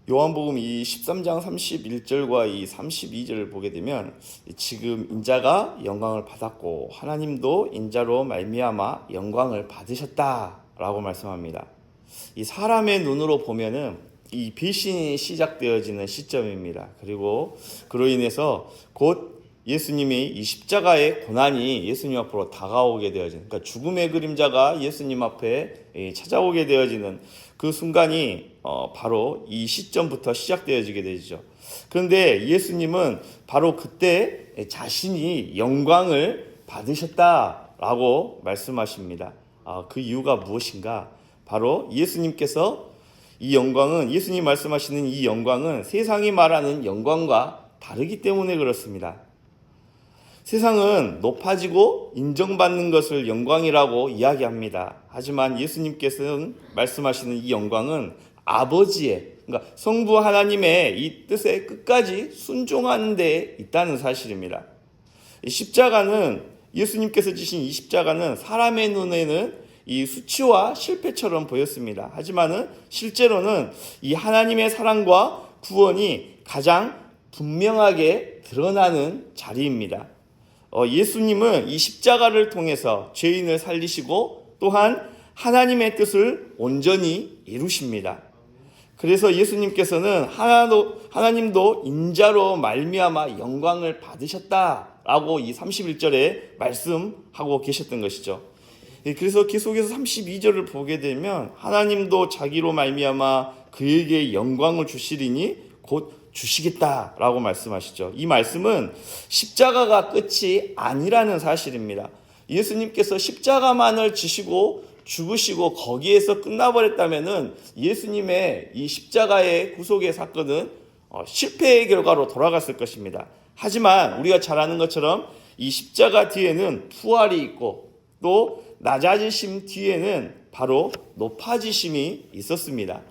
요한복음 이 13장 31절과 이 32절을 보게 되면 지금 인자가 영광을 받았고 하나님도 인자로 말미암아 영광을 받으셨다라고 말씀합니다. 이 사람의 눈으로 보면은 이 배신이 시작되어지는 시점입니다. 그리고 그로 인해서 곧 예수님이 이 십자가의 고난이 예수님 앞으로 다가오게 되어지는, 그러니까 죽음의 그림자가 예수님 앞에 찾아오게 되어지는 그 순간이 바로 이 시점부터 시작되어지게 되죠. 그런데 예수님은 바로 그때 자신이 영광을 받으셨다라고 말씀하십니다. 그 이유가 무엇인가? 바로 예수님께서 이 영광은, 예수님 말씀하시는 이 영광은 세상이 말하는 영광과 다르기 때문에 그렇습니다. 세상은 높아지고 인정받는 것을 영광이라고 이야기합니다. 하지만 예수님께서는 말씀하시는 이 영광은 아버지의, 그러니까 성부 하나님의 이 뜻에 끝까지 순종하는 데 있다는 사실입니다. 이 십자가는, 예수님께서 지신 이 십자가는 사람의 눈에는 이 수치와 실패처럼 보였습니다. 하지만은 실제로는 이 하나님의 사랑과 구원이 가장 분명하게 드러나는 자리입니다. 예수님은 이 십자가를 통해서 죄인을 살리시고 또한 하나님의 뜻을 온전히 이루십니다. 그래서 예수님께서는 하나님도 인자로 말미암아 영광을 받으셨다라고 이 31절에 말씀하고 계셨던 것이죠. 그래서 계속해서 32절을 보게 되면 하나님도 자기로 말미암아 그에게 영광을 주시리니 곧 주시겠다라고 말씀하시죠. 이 말씀은 십자가가 끝이 아니라는 사실입니다. 예수님께서 십자가만을 지시고 죽으시고 거기에서 끝나버렸다면은 예수님의 이 십자가의 구속의 사건은 실패의 결과로 돌아갔을 것입니다. 하지만 우리가 잘 아는 것처럼 이 십자가 뒤에는 부활이 있고 또 낮아지심 뒤에는 바로 높아지심이 있었습니다.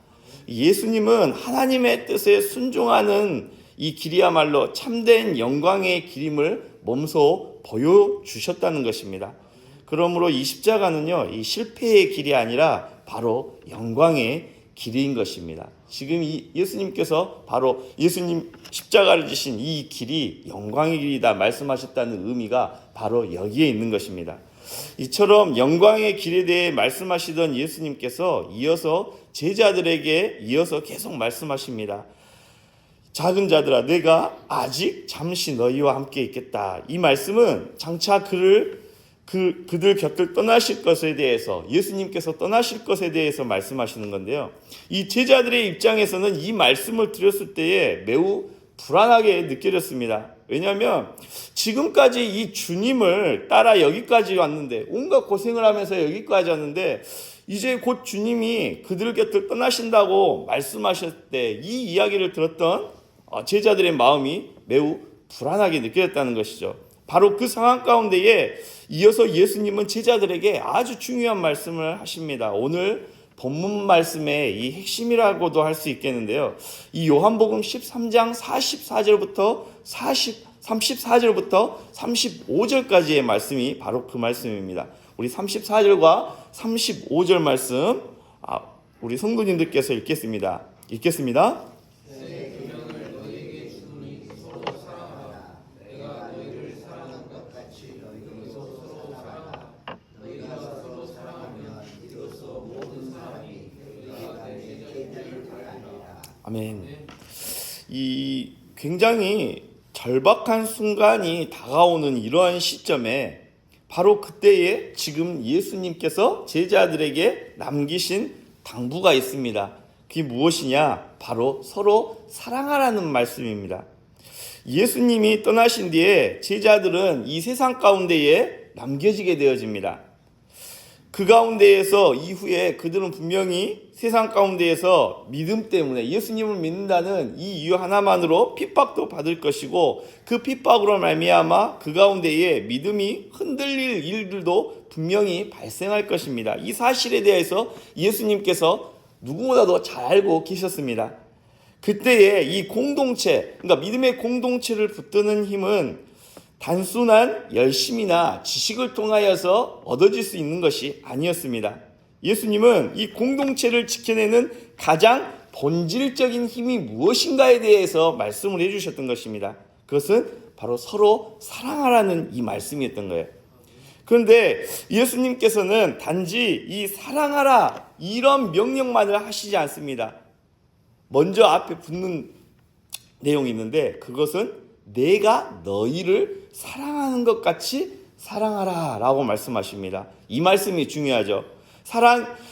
예수님은 하나님의 뜻에 순종하는 이 길이야말로 참된 영광의 길임을 몸소 보여주셨다는 것입니다. 그러므로 이 십자가는요, 이 실패의 길이 아니라 바로 영광의 길인 것입니다. 지금 이 예수님께서 바로 예수님 십자가를 지신 이 길이 영광의 길이다 말씀하셨다는 의미가 바로 여기에 있는 것입니다. 이처럼 영광의 길에 대해 말씀하시던 예수님께서 이어서 제자들에게 이어서 계속 말씀하십니다. 작은 자들아, 내가 아직 잠시 너희와 함께 있겠다. 이 말씀은 장차 그들 곁을 떠나실 것에 대해서, 예수님께서 떠나실 것에 대해서 말씀하시는 건데요. 이 제자들의 입장에서는 이 말씀을 들었을 때에 매우 불안하게 느껴졌습니다. 왜냐하면 지금까지 이 주님을 따라 여기까지 왔는데, 온갖 고생을 하면서 여기까지 왔는데, 이제 곧 주님이 그들 곁을 떠나신다고 말씀하셨을 때 이 이야기를 들었던 제자들의 마음이 매우 불안하게 느껴졌다는 것이죠. 바로 그 상황 가운데에 이어서 예수님은 제자들에게 아주 중요한 말씀을 하십니다. 오늘 본문 말씀의 이 핵심이라고도 할 수 있겠는데요. 이 요한복음 13장 34절부터 34절부터 35절까지의 말씀이 바로 그 말씀입니다. 우리 34절과 35절 말씀 우리 성도님들께서 읽겠습니다. 아멘. 이 굉장히 절박한 순간이 다가오는 이러한 시점에 바로 그때에 지금 예수님께서 제자들에게 남기신 당부가 있습니다. 그게 무엇이냐? 바로 서로 사랑하라는 말씀입니다. 예수님이 떠나신 뒤에 제자들은 이 세상 가운데에 남겨지게 되어집니다. 그 가운데에서 이후에 그들은 분명히 세상 가운데에서 믿음 때문에 예수님을 믿는다는 이 이유 하나만으로 핍박도 받을 것이고, 그 핍박으로 말미암아 그 가운데에 믿음이 흔들릴 일들도 분명히 발생할 것입니다. 이 사실에 대해서 예수님께서 누구보다도 잘 알고 계셨습니다. 그때에 이 공동체, 그러니까 믿음의 공동체를 붙드는 힘은 단순한 열심이나 지식을 통하여서 얻어질 수 있는 것이 아니었습니다. 예수님은 이 공동체를 지켜내는 가장 본질적인 힘이 무엇인가에 대해서 말씀을 해주셨던 것입니다. 그것은 바로 서로 사랑하라는 이 말씀이었던 거예요. 그런데 예수님께서는 단지 이 사랑하라 이런 명령만을 하시지 않습니다. 먼저 앞에 붙는 내용이 있는데 그것은 내가 너희를 사랑하는 것 같이 사랑하라 라고 말씀하십니다. 이 말씀이 중요하죠.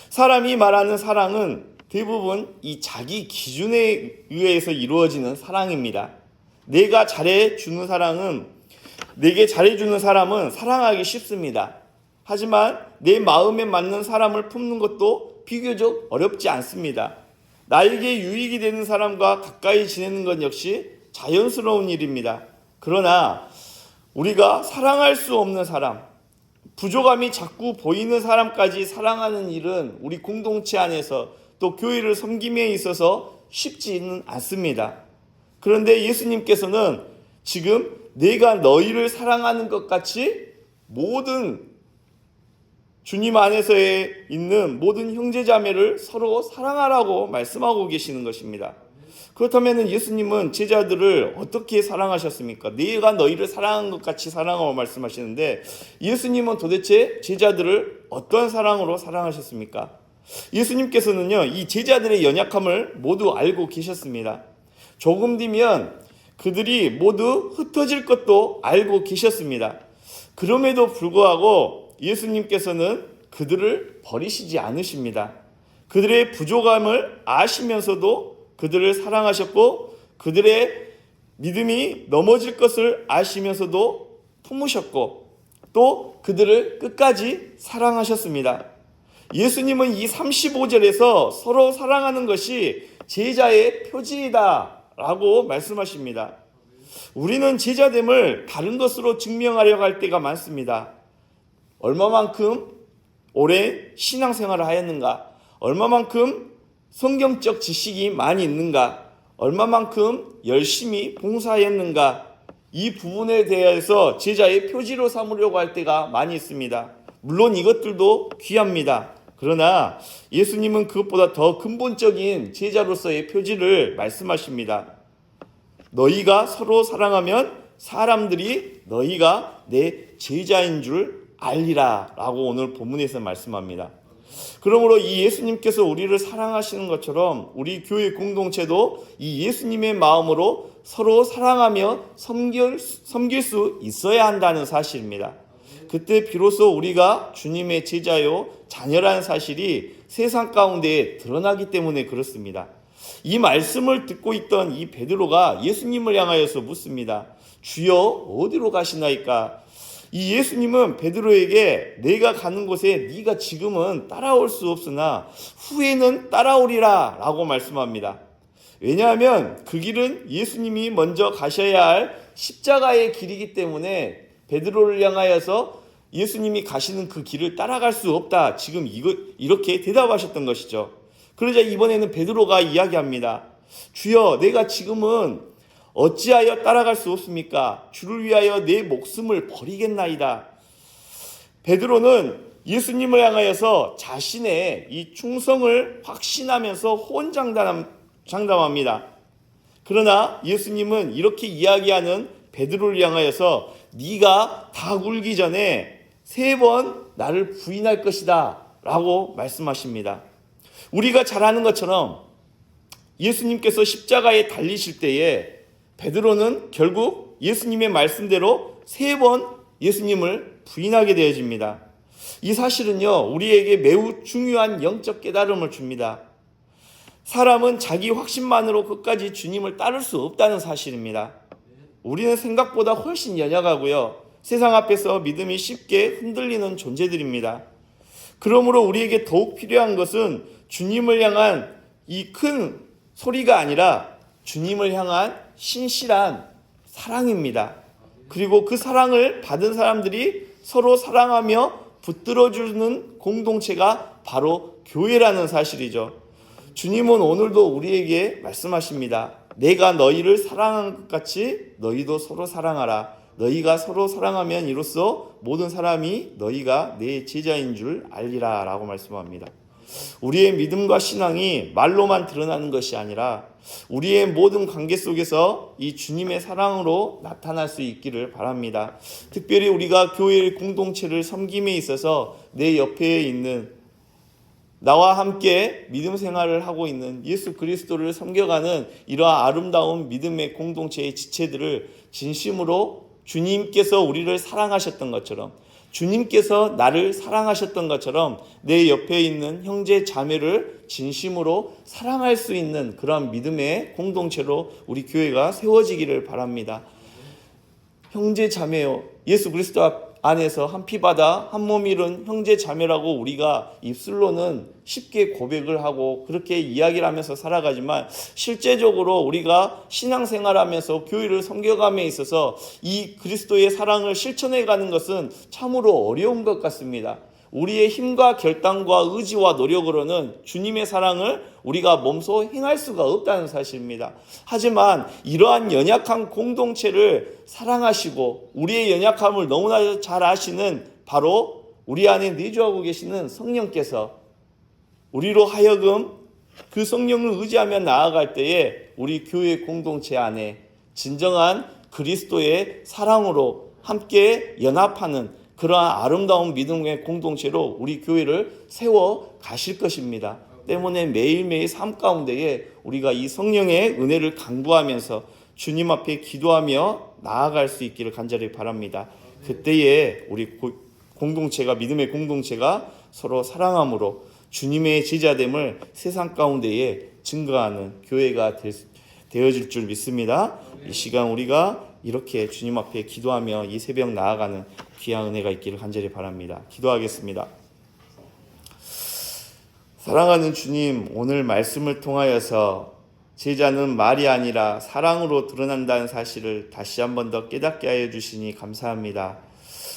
사람이 말하는 사랑은 대부분 이 자기 기준에 의해서 이루어지는 사랑입니다. 내게 잘해주는 사람은 사랑하기 쉽습니다. 하지만 내 마음에 맞는 사람을 품는 것도 비교적 어렵지 않습니다. 나에게 유익이 되는 사람과 가까이 지내는 것 역시 자연스러운 일입니다. 그러나 우리가 사랑할 수 없는 사람, 부족함이 자꾸 보이는 사람까지 사랑하는 일은 우리 공동체 안에서 또 교회를 섬김에 있어서 쉽지는 않습니다. 그런데 예수님께서는 지금 내가 너희를 사랑하는 것 같이 모든 주님 안에서 있는 모든 형제자매를 서로 사랑하라고 말씀하고 계시는 것입니다. 그렇다면 예수님은 제자들을 어떻게 사랑하셨습니까? 내가 너희를 사랑한 것 같이 사랑하고 말씀하시는데 예수님은 도대체 제자들을 어떤 사랑으로 사랑하셨습니까? 예수님께서는요, 이 제자들의 연약함을 모두 알고 계셨습니다. 조금 뒤면 그들이 모두 흩어질 것도 알고 계셨습니다. 그럼에도 불구하고 예수님께서는 그들을 버리시지 않으십니다. 그들의 부족함을 아시면서도 그들을 사랑하셨고 그들의 믿음이 넘어질 것을 아시면서도 품으셨고 또 그들을 끝까지 사랑하셨습니다. 예수님은 이 35절에서 서로 사랑하는 것이 제자의 표지이다 라고 말씀하십니다. 우리는 제자됨을 다른 것으로 증명하려고 할 때가 많습니다. 얼마만큼 오래 신앙생활을 하였는가, 얼마만큼 성경적 지식이 많이 있는가, 얼마만큼 열심히 봉사했는가, 이 부분에 대해서 제자의 표지로 삼으려고 할 때가 많이 있습니다. 물론 이것들도 귀합니다. 그러나 예수님은 그것보다 더 근본적인 제자로서의 표지를 말씀하십니다. 너희가 서로 사랑하면 사람들이 너희가 내 제자인 줄 알리라 라고 오늘 본문에서 말씀합니다. 그러므로 이 예수님께서 우리를 사랑하시는 것처럼 우리 교회 공동체도 이 예수님의 마음으로 서로 사랑하며 섬길 수 있어야 한다는 사실입니다. 그때 비로소 우리가 주님의 제자요 자녀라는 사실이 세상 가운데 드러나기 때문에 그렇습니다. 이 말씀을 듣고 있던 이 베드로가 예수님을 향하여서 묻습니다. 주여 어디로 가시나이까? 이 예수님은 베드로에게 내가 가는 곳에 네가 지금은 따라올 수 없으나 후에는 따라오리라 라고 말씀합니다. 왜냐하면 그 길은 예수님이 먼저 가셔야 할 십자가의 길이기 때문에 베드로를 향하여서 예수님이 가시는 그 길을 따라갈 수 없다. 지금 이렇게 대답하셨던 것이죠. 그러자 이번에는 베드로가 이야기합니다. 주여 내가 지금은 어찌하여 따라갈 수 없습니까? 주를 위하여 내 목숨을 버리겠나이다. 베드로는 예수님을 향하여서 자신의 이 충성을 확신하면서 호언장담합니다. 그러나 예수님은 이렇게 이야기하는 베드로를 향하여서 네가 다 굴기 전에 3번 나를 부인할 것이다 라고 말씀하십니다. 우리가 잘 아는 것처럼 예수님께서 십자가에 달리실 때에 베드로는 결국 예수님의 말씀대로 3번 예수님을 부인하게 되어집니다. 이 사실은요, 우리에게 매우 중요한 영적 깨달음을 줍니다. 사람은 자기 확신만으로 끝까지 주님을 따를 수 없다는 사실입니다. 우리는 생각보다 훨씬 연약하고요, 세상 앞에서 믿음이 쉽게 흔들리는 존재들입니다. 그러므로 우리에게 더욱 필요한 것은 주님을 향한 이 큰 소리가 아니라 주님을 향한 신실한 사랑입니다. 그리고 그 사랑을 받은 사람들이 서로 사랑하며 붙들어주는 공동체가 바로 교회라는 사실이죠. 주님은 오늘도 우리에게 말씀하십니다. 내가 너희를 사랑한 것 같이 너희도 서로 사랑하라. 너희가 서로 사랑하면 이로써 모든 사람이 너희가 내 제자인 줄 알리라 라고 말씀합니다. 우리의 믿음과 신앙이 말로만 드러나는 것이 아니라 우리의 모든 관계 속에서 이 주님의 사랑으로 나타날 수 있기를 바랍니다. 특별히 우리가 교회의 공동체를 섬김에 있어서 내 옆에 있는 나와 함께 믿음 생활을 하고 있는 예수 그리스도를 섬겨가는 이러한 아름다운 믿음의 공동체의 지체들을 진심으로 주님께서 우리를 사랑하셨던 것처럼, 주님께서 나를 사랑하셨던 것처럼 내 옆에 있는 형제 자매를 진심으로 사랑할 수 있는 그런 믿음의 공동체로 우리 교회가 세워지기를 바랍니다. 형제 자매요, 예수 그리스도 안에서 한 피바다 한 몸 이룬 형제 자매라고 우리가 입술로는 쉽게 고백을 하고 그렇게 이야기를 하면서 살아가지만, 실제적으로 우리가 신앙생활하면서 교회를 섬겨감에 있어서 이 그리스도의 사랑을 실천해가는 것은 참으로 어려운 것 같습니다. 우리의 힘과 결단과 의지와 노력으로는 주님의 사랑을 우리가 몸소 행할 수가 없다는 사실입니다. 하지만 이러한 연약한 공동체를 사랑하시고 우리의 연약함을 너무나 잘 아시는 바로 우리 안에 내주하고 계시는 성령께서 우리로 하여금 그 성령을 의지하며 나아갈 때에 우리 교회 공동체 안에 진정한 그리스도의 사랑으로 함께 연합하는 그러한 아름다운 믿음의 공동체로 우리 교회를 세워 가실 것입니다. 때문에 매일매일 삶 가운데에 우리가 이 성령의 은혜를 강구하면서 주님 앞에 기도하며 나아갈 수 있기를 간절히 바랍니다. 그때에 우리 공동체가, 믿음의 공동체가 서로 사랑함으로 주님의 제자됨을 세상 가운데에 증거하는 교회가 되어질 줄 믿습니다. 이 시간 우리가 이렇게 주님 앞에 기도하며 이 새벽 나아가는 귀한 은혜가 있기를 간절히 바랍니다. 기도하겠습니다. 사랑하는 주님, 오늘 말씀을 통하여서 제자는 말이 아니라 사랑으로 드러난다는 사실을 다시 한 번 더 깨닫게 하여 주시니 감사합니다.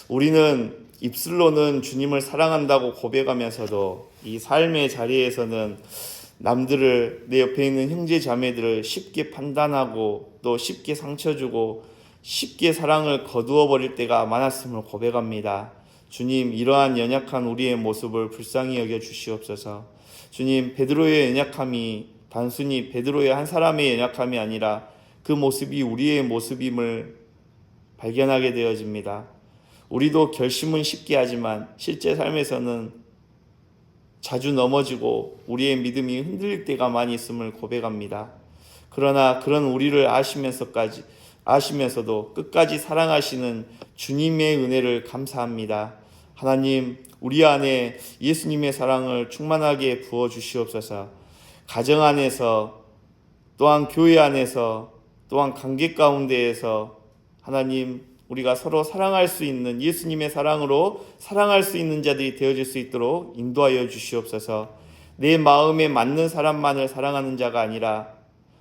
우리는 입술로는 주님을 사랑한다고 고백하면서도 이 삶의 자리에서는 남들을, 내 옆에 있는 형제 자매들을 쉽게 판단하고 또 쉽게 상처 주고 쉽게 사랑을 거두어 버릴 때가 많았음을 고백합니다. 주님, 이러한 연약한 우리의 모습을 불쌍히 여겨 주시옵소서. 주님, 베드로의 연약함이 단순히 베드로의 한 사람의 연약함이 아니라 그 모습이 우리의 모습임을 발견하게 되어집니다. 우리도 결심은 쉽게 하지만 실제 삶에서는 자주 넘어지고 우리의 믿음이 흔들릴 때가 많이 있음을 고백합니다. 그러나 그런 우리를 아시면서도 끝까지 사랑하시는 주님의 은혜를 감사합니다. 하나님, 우리 안에 예수님의 사랑을 충만하게 부어주시옵소서. 가정 안에서, 또한 교회 안에서, 또한 관계 가운데에서 하나님, 우리가 서로 사랑할 수 있는, 예수님의 사랑으로 사랑할 수 있는 자들이 되어질 수 있도록 인도하여 주시옵소서. 내 마음에 맞는 사람만을 사랑하는 자가 아니라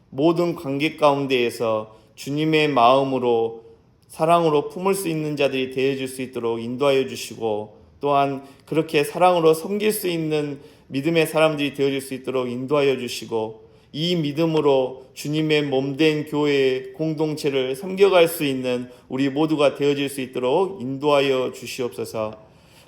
모든 관계 가운데에서 주님의 마음으로 사랑으로 품을 수 있는 자들이 되어질 수 있도록 인도하여 주시고, 또한 그렇게 사랑으로 섬길 수 있는 믿음의 사람들이 되어질 수 있도록 인도하여 주시고, 이 믿음으로 주님의 몸된 교회의 공동체를 섬겨갈 수 있는 우리 모두가 되어질 수 있도록 인도하여 주시옵소서.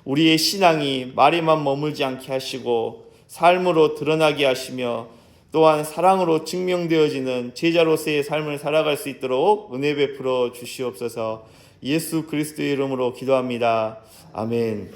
우리의 신앙이 말에만 머물지 않게 하시고 삶으로 드러나게 하시며 또한 사랑으로 증명되어지는 제자로서의 삶을 살아갈 수 있도록 은혜 베풀어 주시옵소서. 예수 그리스도의 이름으로 기도합니다. 아멘.